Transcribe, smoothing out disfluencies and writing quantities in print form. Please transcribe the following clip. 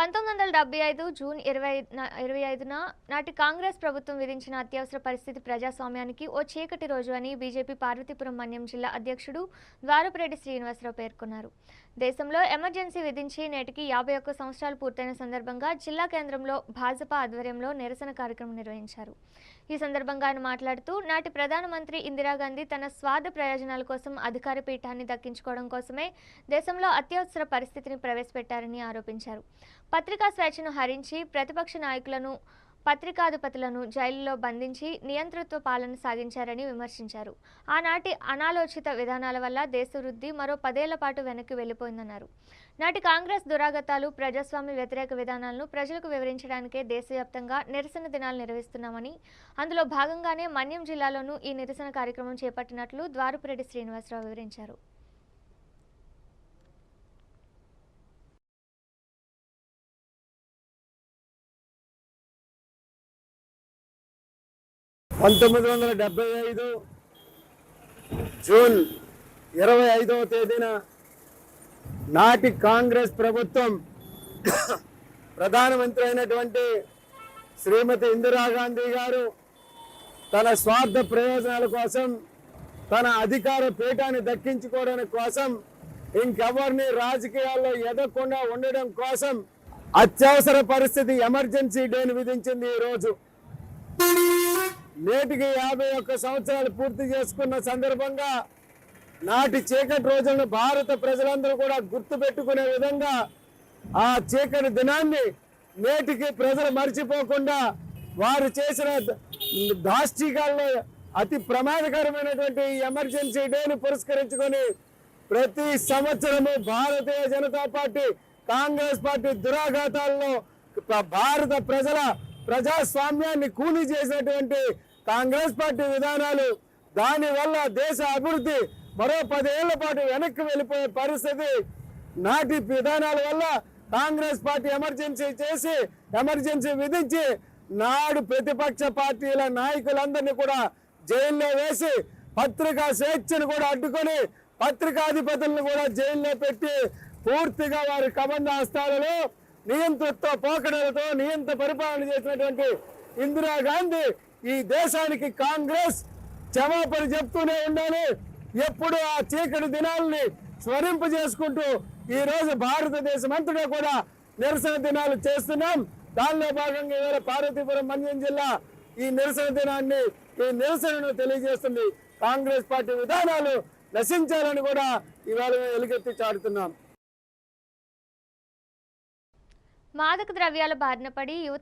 1975 June 25న నాటి కాంగ్రెస్ ప్రభుత్వం విధించిన అత్యవసర పరిస్థితి ప్రజాస్వామ్యానికి ఓ చీకటి రోజు అని బీజేపీ పార్వతీపురం మన్యం జిల్లా అధ్యక్షుడు ద్వారపురెడ్డి శ్రీనివాసరావు పేర్కొన్నారు. దేశంలో ఎమర్జెన్సీ విధించి నేటికి 51 సంవత్సరాలు పూర్తయిన సందర్భంగా జిల్లా కేంద్రంలో భాజపా ఆధ్వర్యంలో నిరసన కార్యక్రమం నిర్వహించారు. ఈ సందర్భంగా ఆయన మాట్లాడుతూ నాటి ప్రధానమంత్రి ఇందిరాగాంధీ తన స్వార్థ ప్రయోజనాల కోసం అధికార పీఠాన్ని దక్కించుకోవడం కోసమే దేశంలో అత్యవసర పరిస్థితిని ప్రవేశపెట్టారని ఆరోపించారు. పత్రికా స్వేచ్ఛను హరించి ప్రతిపక్ష నాయకులను పత్రికాధిపతులను జైలులో బంధించి నియంతృత్వ పాలన సాగించారని విమర్శించారు. ఆనాటి అనాలోచిత విధానాల వల్ల దేశ వృద్ధి మరో 10 ఏళ్ల పాటు వెనక్కి వెళ్లిపోయిందన్నారు. నాటి కాంగ్రెస్ దురాగతాలు ప్రజాస్వామ్య వ్యతిరేక విధానాలను ప్రజలకు వివరించడానికే దేశవ్యాప్తంగా నిరసన దినాలు నిర్వహిస్తున్నామని, అందులో భాగంగానే మన్యం జిల్లాలోనూ ఈ నిరసన కార్యక్రమం చేపట్టినట్లు ద్వారపురెడ్డి శ్రీనివాసరావు వివరించారు. జూన్ 25వ తేదీన నాటి కాంగ్రెస్ ప్రభుత్వం ప్రధానమంత్రి అయినటువంటి శ్రీమతి ఇందిరాగాంధీ గారు తన స్వార్థ ప్రయోజనాల కోసం, తన అధికార పీఠాన్ని దక్కించుకోవడానికి కోసం, ఇంకెవరిని రాజకీయాల్లో ఎదగకుండా ఉండడం కోసం అత్యవసర పరిస్థితి ఎమర్జెన్సీ డేని విధించింది. ఈరోజు నేటికి 51 సంవత్సరాలు పూర్తి చేసుకున్న సందర్భంగా నాటి చీకటి రోజులను భారత ప్రజలందరూ కూడా గుర్తు పెట్టుకునే విధంగా ఆ చీకటి దినాన్ని నేటికి ప్రజలు మర్చిపోకుండా వారు చేసిన దాష్టికాల్లో అతి ప్రమాదకరమైనటువంటి ఎమర్జెన్సీ డేని పురస్కరించుకొని ప్రతి సంవత్సరము భారతీయ జనతా పార్టీ, కాంగ్రెస్ పార్టీ దురాఘాతాల్లో భారత ప్రజల ప్రజాస్వామ్యాన్ని కూలీ చేసినటువంటి కాంగ్రెస్ పార్టీ విధానాలు, దానివల్ల దేశ అభివృద్ధి మరో 10 ఏళ్ల పాటు వెనక్కి వెళ్ళిపోయే పరిస్థితి. నాటి విధానాల వల్ల కాంగ్రెస్ పార్టీ ఎమర్జెన్సీ విధించి నాడు ప్రతిపక్ష పార్టీల నాయకులందరినీ కూడా జైల్లో వేసి పత్రికా స్వేచ్ఛను కూడా అడ్డుకొని పత్రికాధిపతులను కూడా జైల్లో పెట్టి పూర్తిగా వారి కబంధ హస్తాలలో నియంతృత్వ పోకడలతో నియంత్ర పరిపాలన చేసినటువంటి ఇందిరాగాంధీ ఈ దేశానికి కాంగ్రెస్ క్షమాపణ చెప్తూనే ఉండాలి. ఎప్పుడు ఆ చీకటి దినాలని స్మరింపజేసుకుంటూ ఈ రోజు భారతదేశం అంతటా కూడా నిరసన దినాలు చేస్తున్నాం. దానిలో భాగంగా ఇవాళ పార్వతీపురం మన్యం జిల్లా ఈ నిరసనను తెలియజేస్తుంది. కాంగ్రెస్ పార్టీ విధానాలు నశించాలని కూడా ఇవాళ ఎలుగెత్తి చాటుతున్నాం. మాదక ద్రవ్యాల బారిన పడి యువత